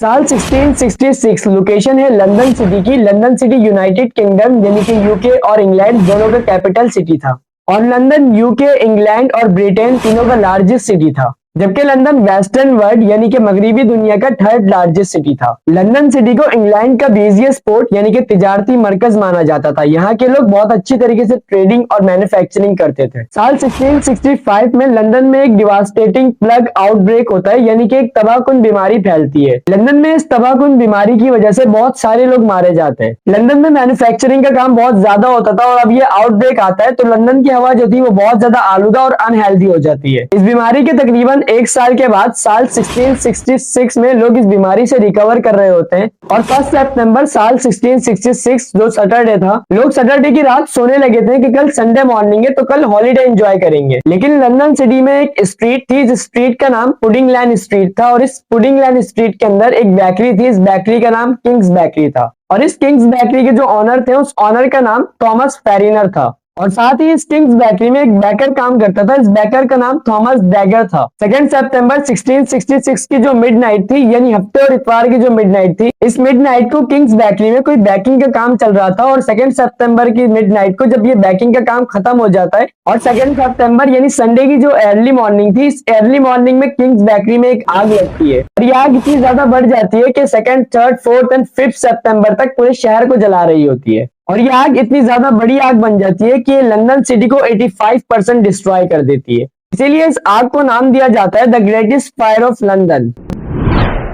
साल 1666 लोकेशन है London city की। लंदन सिटी यूनाइटेड किंगडम यानी कि यूके और इंग्लैंड दोनों का कैपिटल सिटी था और लंदन यूके, इंग्लैंड और ब्रिटेन तीनों का लार्जेस्ट सिटी था, जबकि लंदन वेस्टर्न वर्ल्ड यानी कि मगरिबी दुनिया का थर्ड लार्जेस्ट सिटी था। लंदन सिटी को इंग्लैंड का बिजिएस्ट पोर्ट यानी कि तिजारती मरकज माना जाता था। यहाँ के लोग बहुत अच्छी तरीके से ट्रेडिंग और मैन्युफैक्चरिंग करते थे। साल 1665 में लंदन में एक डिवास्टेटिंग प्लग आउटब्रेक होता है यानी कि एक तबाहकुन बीमारी फैलती है। लंदन में इस तबाहकुन बीमारी की वजह से बहुत सारे लोग मारे जाते हैं। लंदन में मैन्युफैक्चरिंग का काम बहुत ज्यादा होता था और अब ये आउटब्रेक आता है तो लंदन की हवा जो थी वो बहुत ज्यादा आलूदा और अनहेल्दी हो जाती है। इस बीमारी के तकरीबन एक साल के बाद साल 1666 में लोग इस बीमारी से रिकवर कर रहे होते हैं और 1 सितंबर साल 1666 जो सैटरडे था, लोग सैटरडे की रात सोने लगे थे कि कल संडे मॉर्निंग है तो कल हॉलीडे एंजॉय करेंगे। लेकिन लंदन सिटी में एक स्ट्रीट थी जिस स्ट्रीट का नाम पुडिंग लैंड स्ट्रीट था और इस पुडिंग लैंड स्ट्रीट के अंदर एक बेकरी थी। इस बेकरी का नाम किंग्स बेकरी था और इस किंग्स बेकरी के जो ऑनर थे उस ऑनर का नाम थॉमस फेरिनर था और साथ ही इस किंग्स बेकरी में एक बेकर काम करता था। इस बेकर का नाम थॉमस डैगर था। 2 सितंबर 1666 की जो मिडनाइट थी यानी हफ्ते और इतवार की जो मिडनाइट थी, इस मिडनाइट को किंग्स बेकरी में कोई बेकिंग का काम चल रहा था और 2 सितंबर की मिडनाइट को जब ये बेकिंग का काम खत्म हो जाता है और 2 सितंबर यानी संडे की जो अर्ली मॉर्निंग थी, इस अर्ली मॉर्निंग में किंग्स बेकरी में एक आग लगती है और ये आग इतनी ज्यादा बढ़ जाती है कि 2nd, 3rd, 4th and 5th सितंबर तक पूरे शहर को जला रही होती है और ये आग इतनी ज्यादा बड़ी आग बन जाती है कि लंदन सिटी को 85% डिस्ट्रॉय कर देती है। इसीलिए इस आग को नाम दिया जाता है the greatest fire of London.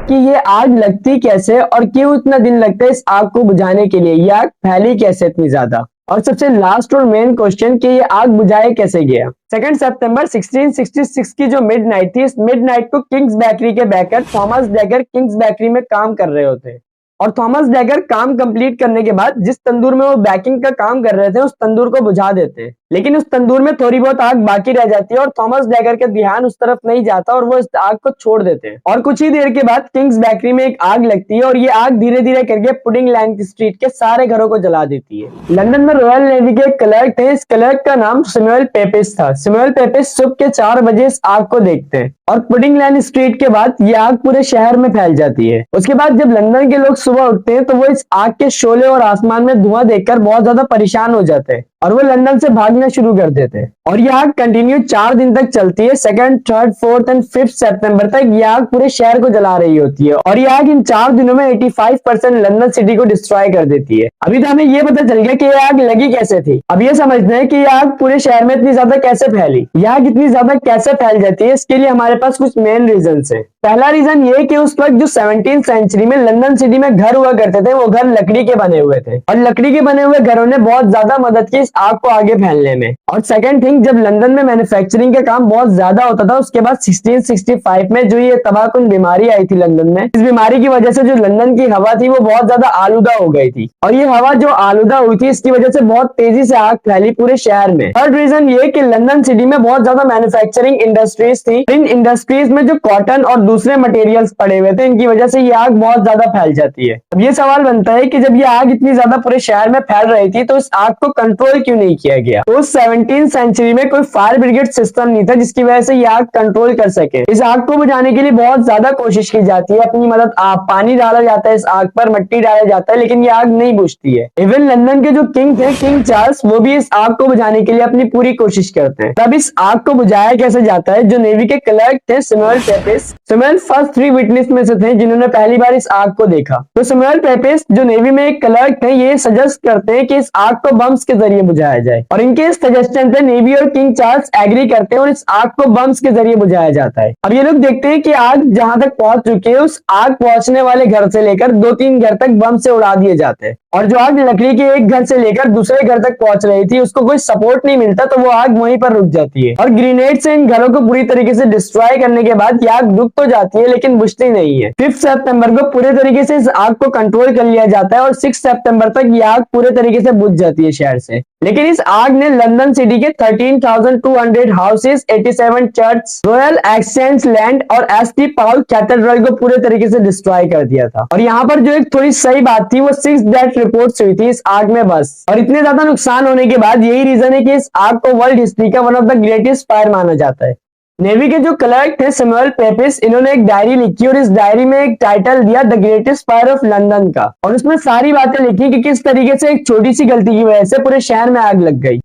कि ये आग लगती कैसे और क्यों इतना दिन लगता है इस आग को बुझाने के लिए, ये आग फैली कैसे इतनी ज्यादा, और सबसे लास्ट और मेन क्वेश्चन कि ये आग बुझाए कैसे गया। 2 सितंबर 1666 की जो मिडनाइट थी, इस मिडनाइट को किंग्स बेकरी के baker Thomas dagger Kings bakery में काम कर रहे होते हैं और थॉमस डैगर काम कंप्लीट करने के बाद जिस तंदूर में वो बेकिंग का काम कर रहे थे उस तंदूर को बुझा देते हैं, लेकिन उस तंदूर में थोड़ी बहुत आग बाकी रह जाती है और थॉमस डैगर का ध्यान उस तरफ नहीं जाता और वो इस आग को छोड़ देते हैं और कुछ ही देर के बाद किंग्स बेकरी में एक आग लगती है और ये आग धीरे धीरे करके पुडिंग लैंड स्ट्रीट के सारे घरों को जला देती है। लंदन में रॉयल नेवी के एक क्लर्क थे, इस क्लर्क का नाम सैमुअल पेपिस था। सैमुअल पेपिस सुबह के 4 बजे इस आग को देखते हैं और पुडिंग लैंड स्ट्रीट के बाद ये आग पूरे शहर में फैल जाती है। उसके बाद जब लंदन के लोग सुबह उठते हैं तो वो इस आग के शोले और आसमान में धुआं देखकर बहुत ज्यादा परेशान हो जाते हैं और वो लंदन से भागना शुरू कर देते हैं और यह आग कंटिन्यू 4 दिन तक चलती है। 2nd, 3rd, 4th and 5th सितंबर तक यह आग पूरे शहर को जला रही होती है और यह आग इन 4 दिनों में 85% लंदन सिटी को डिस्ट्रॉय कर देती है। अभी तो हमें ये पता चल गया कि यह आग लगी कैसे थी। अब ये समझते हैं कि यह आग पूरे शहर में इतनी ज्यादा कैसे फैली, यह आग इतनी ज्यादा कैसे फैल जाती है। इसके लिए हमारे पास कुछ मेन रीजन है। पहला रीजन ये कि उस वक्त जो 17th सेंचुरी में लंदन सिटी में घर हुआ करते थे वो घर लकड़ी के बने हुए थे और लकड़ी के बने हुए घरों ने बहुत ज्यादा मदद की इस आग को आगे फैलने में। और सेकंड थिंग, जब लंदन में मैन्युफैक्चरिंग का काम बहुत ज्यादा होता था उसके बाद 1665 में जो ये तबाहकुन बीमारी आई थी लंदन में, इस बीमारी की वजह से जो लंदन की हवा थी वो बहुत ज्यादा आलूदा हो गई थी और ये हवा जो आलूदा हुई थी इसकी वजह से बहुत तेजी से आग फैली पूरे शहर में। थर्ड रीजन ये कि लंदन सिटी में बहुत ज्यादा मैन्युफैक्चरिंग इंडस्ट्रीज थी, इन इंडस्ट्रीज में जो कॉटन और दूसरे मटेरियल्स पड़े हुए थे इनकी वजह से ये आग बहुत ज्यादा फैल जाती है। अब ये सवाल बनता है कि जब ये आग इतनी ज्यादा पूरे शहर में फैल रही थी तो इस आग को कंट्रोल क्यों नहीं किया गया। तो 17th सेंचुरी में कोई फायर ब्रिगेड सिस्टम नहीं था जिसकी वजह से ये आग कंट्रोल कर सके। इस आग को बुझाने के लिए बहुत ज्यादा कोशिश की जाती है, अपनी मदद पानी डाला जाता है इस आग पर, मट्टी डाला जाता है, लेकिन ये आग नहीं बुझती है। इवन लंदन के जो किंग थे, किंग चार्ल्स, वो भी इस आग को बुझाने के लिए अपनी पूरी कोशिश करते हैं। तब इस आग को बुझाया कैसे जाता है, जो नेवी के क्लर्क थे Samuel Pepys, Samuel first 3 witness में से थे जिन्होंने पहली बार इस आग को देखा। तो सैमुअल पेपिस जो नेवी में एक क्लर्क थे ये सजेस्ट करते हैं कि इस आग को बम्स के जरिए बुझाया जाए और इनके इस सजेशन पे नेवी और किंग चार्ल्स एग्री करते हैं और इस आग को बम्स के जरिए बुझाया जाता है। अब ये लोग देखते हैं कि आग जहां तक पहुंच चुकी है उस आग पहुंचने वाले घर से लेकर 2-3 घर तक बम से उड़ा दिए जाते हैं और जो आग लकड़ी के एक घर से लेकर दूसरे घर तक पहुंच रही थी उसको कोई सपोर्ट नहीं मिलता तो वो आग वहीं पर रुक जाती है और ग्रेनेड से इन घरों को पूरी तरीके से डिस्ट्रॉय करने के बाद ये आग रुक तो जाती है लेकिन बुझती नहीं है। 5 सितंबर को पूरे तरीके से इस आग को कंट्रोल कर लिया जाता है और 6 सितंबर तक ये आग पूरे तरीके से बुझ जाती है शहर से। लेकिन इस आग ने लंदन सिटी के 13,200 houses, 87 church, royal exchange land और एसटी पाउल कैथेड्रल को पूरे तरीके से डिस्ट्रॉय कर दिया था। और यहाँ पर जो एक थोड़ी सही बात थी वो 6 डेथ रिपोर्ट्स हुई थी इस आग में बस। और इतने ज्यादा नुकसान होने के बाद यही रीजन है कि इस आग को वर्ल्ड हिस्ट्री का one of the greatest fire माना जाता है। नेवी के जो क्लर्क थे सैमुअल पेपिस, इन्होंने एक डायरी लिखी और इस डायरी में एक टाइटल दिया the greatest fire of London का, और उसमें सारी बातें लिखी कि किस तरीके से एक छोटी सी गलती की वजह से पूरे शहर में आग लग गई।